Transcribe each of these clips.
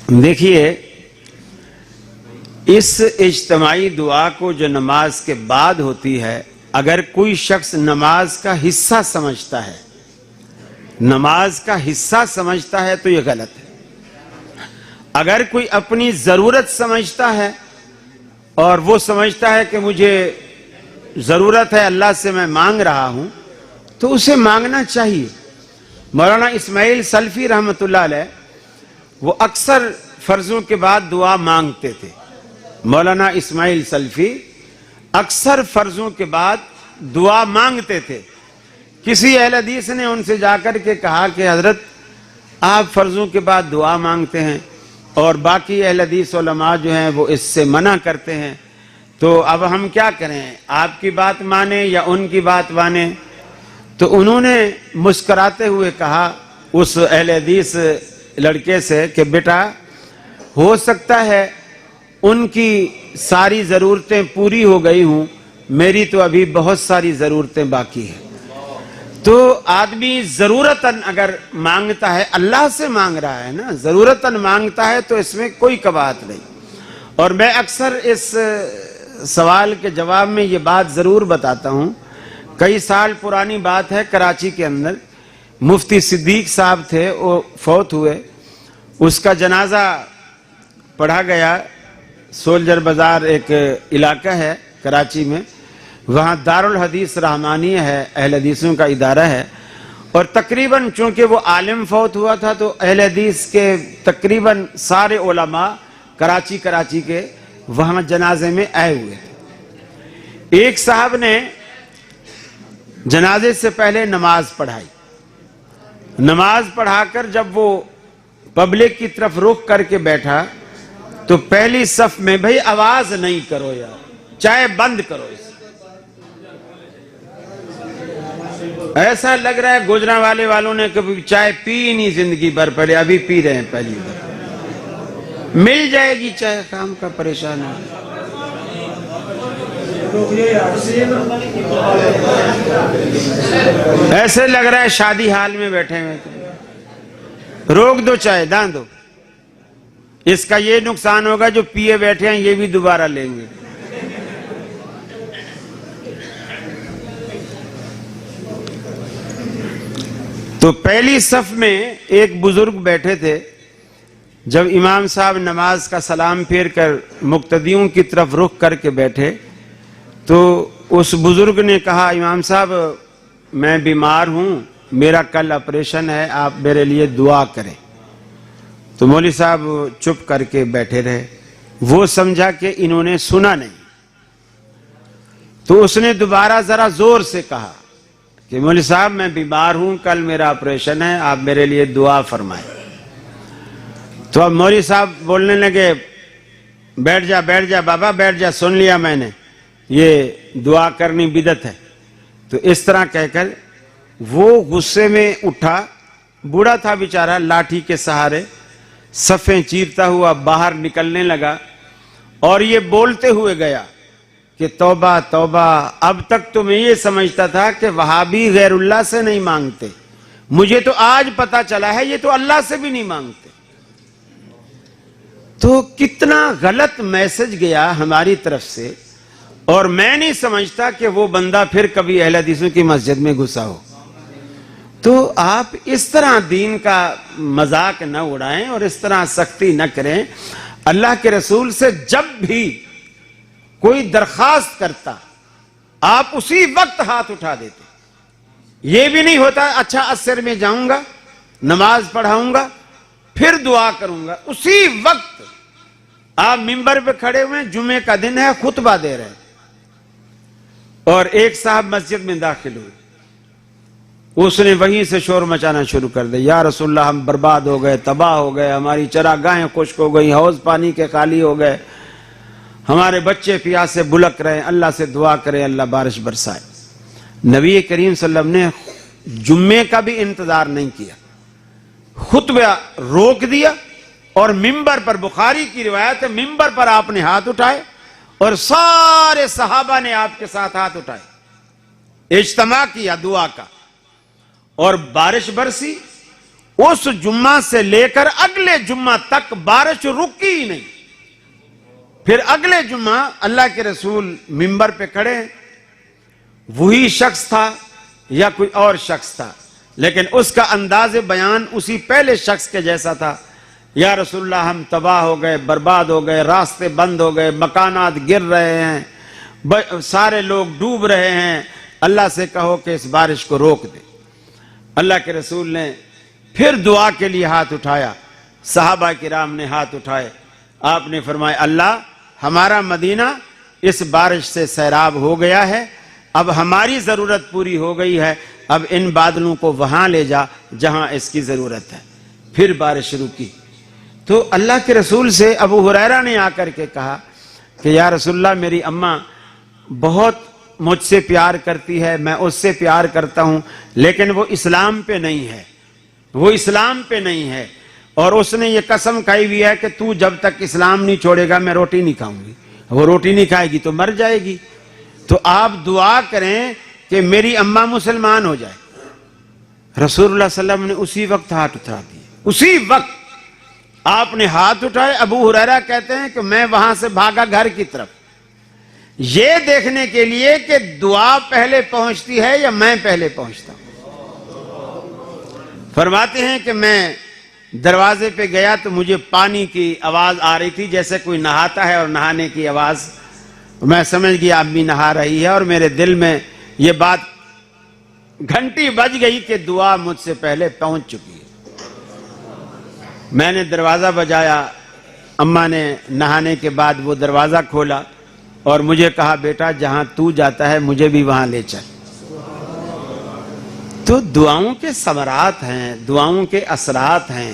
دیکھیے اس اجتماعی دعا کو جو نماز کے بعد ہوتی ہے، اگر کوئی شخص نماز کا حصہ سمجھتا ہے، نماز کا حصہ سمجھتا ہے تو یہ غلط ہے۔ اگر کوئی اپنی ضرورت سمجھتا ہے اور وہ سمجھتا ہے کہ مجھے ضرورت ہے، اللہ سے میں مانگ رہا ہوں، تو اسے مانگنا چاہیے۔ مولانا اسماعیل سلفی رحمۃ اللہ علیہ وہ اکثر فرضوں کے بعد دعا مانگتے تھے۔ مولانا اسماعیل سلفی اکثر فرضوں کے بعد دعا مانگتے تھے۔ کسی اہل حدیث نے ان سے جا کر کے کہا کہ حضرت آپ فرضوں کے بعد دعا مانگتے ہیں اور باقی اہل حدیث علماء جو ہیں وہ اس سے منع کرتے ہیں، تو اب ہم کیا کریں، آپ کی بات مانیں یا ان کی بات مانیں؟ تو انہوں نے مسکراتے ہوئے کہا اس اہل حدیث لڑکے سے کہ بیٹا ہو سکتا ہے ان کی ساری ضرورتیں پوری ہو گئی ہوں، میری تو ابھی بہت ساری ضرورتیں باقی ہیں۔ تو آدمی ضرورتاً اگر مانگتا ہے، اللہ سے مانگ رہا ہے نا، ضرورتاً مانگتا ہے تو اس میں کوئی قباحت نہیں۔ اور میں اکثر اس سوال کے جواب میں یہ بات ضرور بتاتا ہوں، کئی سال پرانی بات ہے، کراچی کے اندر مفتی صدیق صاحب تھے، وہ فوت ہوئے، اس کا جنازہ پڑھا گیا۔ سولجر بازار ایک علاقہ ہے کراچی میں، وہاں دارالحدیث رحمانیہ ہے، اہل حدیثوں کا ادارہ ہے، اور تقریباً چونکہ وہ عالم فوت ہوا تھا تو اہل حدیث کے تقریباً سارے علماء کراچی کے وہاں جنازے میں آئے ہوئے تھے۔ ایک صاحب نے جنازے سے پہلے نماز پڑھائی، نماز پڑھا کر جب وہ پبلک کی طرف رخ کر کے بیٹھا تو پہلی صف میں، بھئی آواز نہیں کرو یار، چائے بند کرو اس، ایسا لگ رہا ہے گوجرانوالے والوں نے کبھی چائے پی نہیں زندگی بھر، پہلے ابھی پی رہے ہیں پہلی بار، مل جائے گی چائے، کام کا پریشان ہے۔ ایسے لگ رہا ہے شادی حال میں بیٹھے ہوئے، روک دو چائے، دان دو، اس کا یہ نقصان ہوگا جو پیے بیٹھے ہیں یہ بھی دوبارہ لیں گے۔ تو پہلی صف میں ایک بزرگ بیٹھے تھے، جب امام صاحب نماز کا سلام پھیر کر مقتدیوں کی طرف رخ کر کے بیٹھے تو اس بزرگ نے کہا امام صاحب میں بیمار ہوں، میرا کل آپریشن ہے، آپ میرے لیے دعا کریں۔ تو مولوی صاحب چپ کر کے بیٹھے رہے، وہ سمجھا کہ انہوں نے سنا نہیں، تو اس نے دوبارہ ذرا زور سے کہا کہ مولوی صاحب میں بیمار ہوں، کل میرا آپریشن ہے، آپ میرے لیے دعا فرمائیں۔ تو اب مولوی صاحب بولنے لگے بیٹھ جا بابا بیٹھ جا، سن لیا میں نے، یہ دعا کرنی بدعت ہے۔ تو اس طرح کہہ کر وہ غصے میں اٹھا، بوڑھا تھا بیچارہ، لاٹھی کے سہارے صفیں چیرتا ہوا باہر نکلنے لگا اور یہ بولتے ہوئے گیا کہ توبہ توبہ، اب تک تو میں یہ سمجھتا تھا کہ وہابی غیر اللہ سے نہیں مانگتے، مجھے تو آج پتا چلا ہے یہ تو اللہ سے بھی نہیں مانگتے۔ تو کتنا غلط میسج گیا ہماری طرف سے، اور میں نہیں سمجھتا کہ وہ بندہ پھر کبھی اہل حدیثوں کی مسجد میں گھسا ہو۔ تو آپ اس طرح دین کا مذاق نہ اڑائیں اور اس طرح سختی نہ کریں۔ اللہ کے رسول سے جب بھی کوئی درخواست کرتا آپ اسی وقت ہاتھ اٹھا دیتے، یہ بھی نہیں ہوتا اچھا عصر میں جاؤں گا، نماز پڑھاؤں گا، پھر دعا کروں گا، اسی وقت آپ ممبر پہ کھڑے ہوئے، جمعے کا دن ہے، خطبہ دے رہے ہیں، اور ایک صاحب مسجد میں داخل ہوئے، اس نے وہیں سے شور مچانا شروع کر دیا، یا رسول اللہ ہم برباد ہو گئے، تباہ ہو گئے، ہماری چراگاہیں خشک ہو گئی، حوض پانی کے خالی ہو گئے، ہمارے بچے پیاسے بلک رہے ہیں، اللہ سے دعا کریں اللہ بارش برسائے۔ نبی کریم صلی اللہ علیہ وسلم نے جمعے کا بھی انتظار نہیں کیا، خطبہ روک دیا اور ممبر پر، بخاری کی روایت ہے، ممبر پر آپ نے ہاتھ اٹھائے اور سارے صحابہ نے آپ کے ساتھ ہاتھ اٹھائے، اجتماع کیا دعا کا، اور بارش برسی اس جمعہ سے لے کر اگلے جمعہ تک بارش رکی ہی نہیں. پھر اگلے جمعہ اللہ کے رسول منبر پہ کھڑے، وہی شخص تھا یا کوئی اور شخص تھا، لیکن اس کا انداز بیان اسی پہلے شخص کے جیسا تھا. یا رسول اللہ ہم تباہ ہو گئے، برباد ہو گئے، راستے بند ہو گئے، مکانات گر رہے ہیں، سارے لوگ ڈوب رہے ہیں، اللہ سے کہو کہ اس بارش کو روک دے. اللہ کے رسول نے پھر دعا کے لیے ہاتھ اٹھایا، صحابہ کرام نے ہاتھ اٹھائے. آپ نے فرمایا اللہ ہمارا مدینہ اس بارش سے سیراب ہو گیا ہے، اب ہماری ضرورت پوری ہو گئی ہے، اب ان بادلوں کو وہاں لے جا جہاں اس کی ضرورت ہے. پھر بارش رکی تو اللہ کے رسول سے ابو ہریرہ نے آ کر کے کہا کہ یا رسول اللہ میری اماں بہت مجھ سے پیار کرتی ہے، میں اس سے پیار کرتا ہوں، لیکن وہ اسلام پہ نہیں ہے، وہ اسلام پہ نہیں ہے، اور اس نے یہ قسم کھائی ہوئی ہے کہ تو جب تک اسلام نہیں چھوڑے گا میں روٹی نہیں کھاؤں گی. وہ روٹی نہیں کھائے گی تو مر جائے گی. تو آپ دعا کریں کہ میری اماں مسلمان ہو جائے. رسول اللہ صلی اللہ علیہ وسلم نے اسی وقت ہاتھ اٹھا دیے، اسی وقت آپ نے ہاتھ اٹھائے. ابو ہریرہ کہتے ہیں کہ میں وہاں سے بھاگا گھر کی طرف، یہ دیکھنے کے لیے کہ دعا پہلے پہنچتی ہے یا میں پہلے پہنچتا ہوں. فرماتے ہیں کہ میں دروازے پہ گیا تو مجھے پانی کی آواز آ رہی تھی، جیسے کوئی نہاتا ہے اور نہانے کی آواز. میں سمجھ گیا امی نہا رہی ہے، اور میرے دل میں یہ بات گھنٹی بج گئی کہ دعا مجھ سے پہلے پہنچ چکی ہے. میں نے دروازہ بجایا، اماں نے نہانے کے بعد وہ دروازہ کھولا اور مجھے کہا بیٹا جہاں تو جاتا ہے مجھے بھی وہاں لے چل. تو دعاؤں کے ثمرات ہیں، دعاؤں کے اثرات ہیں.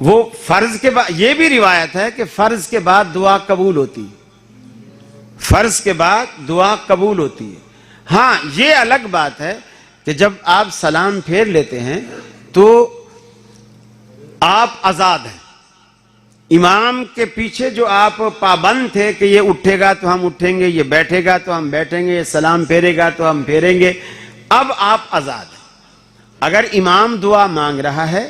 وہ فرض کے بعد یہ بھی روایت ہے کہ فرض کے بعد دعا قبول ہوتی ہے، فرض کے بعد دعا قبول ہوتی ہے. ہاں یہ الگ بات ہے کہ جب آپ سلام پھیر لیتے ہیں تو آپ آزاد ہیں. امام کے پیچھے جو آپ پابند تھے کہ یہ اٹھے گا تو ہم اٹھیں گے، یہ بیٹھے گا تو ہم بیٹھیں گے، یہ سلام پھیرے گا تو ہم پھیریں گے، اب آپ آزاد ہیں. اگر امام دعا مانگ رہا ہے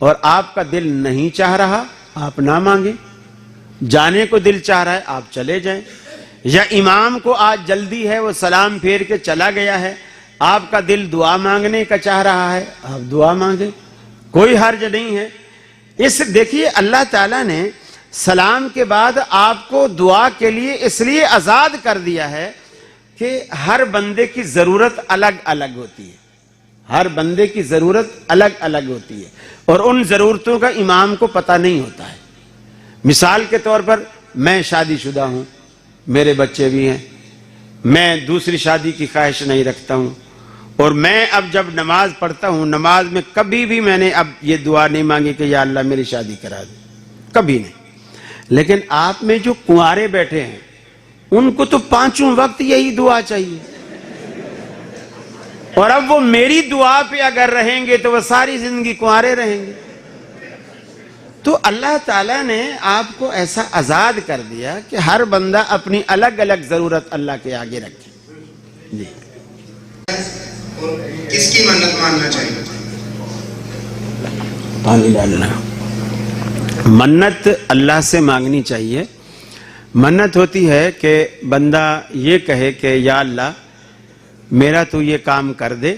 اور آپ کا دل نہیں چاہ رہا آپ نہ مانگیں، جانے کو دل چاہ رہا ہے آپ چلے جائیں. یا امام کو آج جلدی ہے، وہ سلام پھیر کے چلا گیا ہے، آپ کا دل دعا مانگنے کا چاہ رہا ہے آپ دعا مانگیں، کوئی حرج نہیں ہے. دیکھیے اللہ تعالیٰ نے سلام کے بعد آپ کو دعا کے لیے اس لیے آزاد کر دیا ہے کہ ہر بندے کی ضرورت الگ الگ ہوتی ہے، ہر بندے کی ضرورت الگ الگ ہوتی ہے، اور ان ضرورتوں کا امام کو پتہ نہیں ہوتا ہے. مثال کے طور پر میں شادی شدہ ہوں، میرے بچے بھی ہیں، میں دوسری شادی کی خواہش نہیں رکھتا ہوں، اور میں اب جب نماز پڑھتا ہوں نماز میں کبھی بھی میں نے اب یہ دعا نہیں مانگی کہ یا اللہ میری شادی کرا دے، کبھی نہیں. لیکن آپ میں جو کنوارے بیٹھے ہیں ان کو تو پانچوں وقت یہی دعا چاہیے، اور اب وہ میری دعا پہ اگر رہیں گے تو وہ ساری زندگی کنوارے رہیں گے. تو اللہ تعالیٰ نے آپ کو ایسا آزاد کر دیا کہ ہر بندہ اپنی الگ الگ ضرورت اللہ کے آگے رکھے. جی کس کی منت ماننا چاہیے؟ پانی ڈالنا. منت اللہ سے مانگنی چاہیے. منت ہوتی ہے کہ بندہ یہ کہے کہ یا اللہ میرا تو یہ کام کر دے،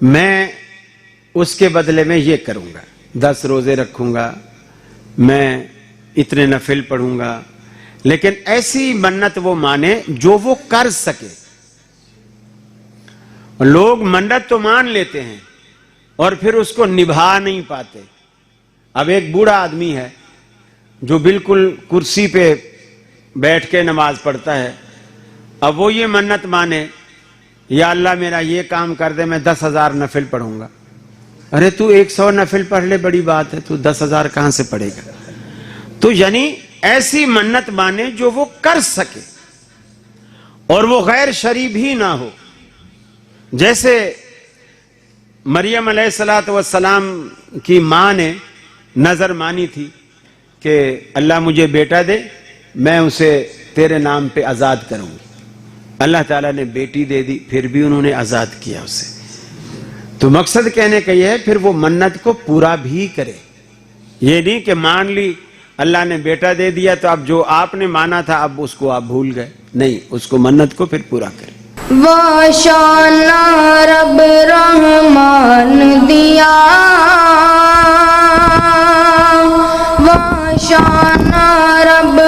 میں اس کے بدلے میں یہ کروں گا، 10 روزے رکھوں گا، میں اتنے نفل پڑھوں گا. لیکن ایسی منت وہ مانے جو وہ کر سکے. لوگ منت تو مان لیتے ہیں اور پھر اس کو نبھا نہیں پاتے. اب ایک بوڑھا آدمی ہے جو بالکل کرسی پہ بیٹھ کے نماز پڑھتا ہے، اب وہ یہ منت مانے یا اللہ میرا یہ کام کر دے میں 10,000 نفل پڑھوں گا. ارے تو 100 نفل پڑھ لے بڑی بات ہے، تو 10,000 کہاں سے پڑھے گا؟ تو یعنی ایسی منت مانے جو وہ کر سکے اور وہ غیر شرعی بھی نہ ہو. جیسے مریم علیہ السلام کی ماں نے نظر مانی تھی کہ اللہ مجھے بیٹا دے، میں اسے تیرے نام پہ آزاد کروں گی. اللہ تعالیٰ نے بیٹی دے دی، پھر بھی انہوں نے آزاد کیا اسے. تو مقصد کہنے کا یہ ہے پھر وہ منت کو پورا بھی کرے. یہ نہیں کہ مان لی اللہ نے بیٹا دے دیا تو اب جو آپ نے مانا تھا اب اس کو آپ بھول گئے. نہیں, اس کو منت کو پھر پورا کرے. واشانا رب رحمان دیا, واشانا رب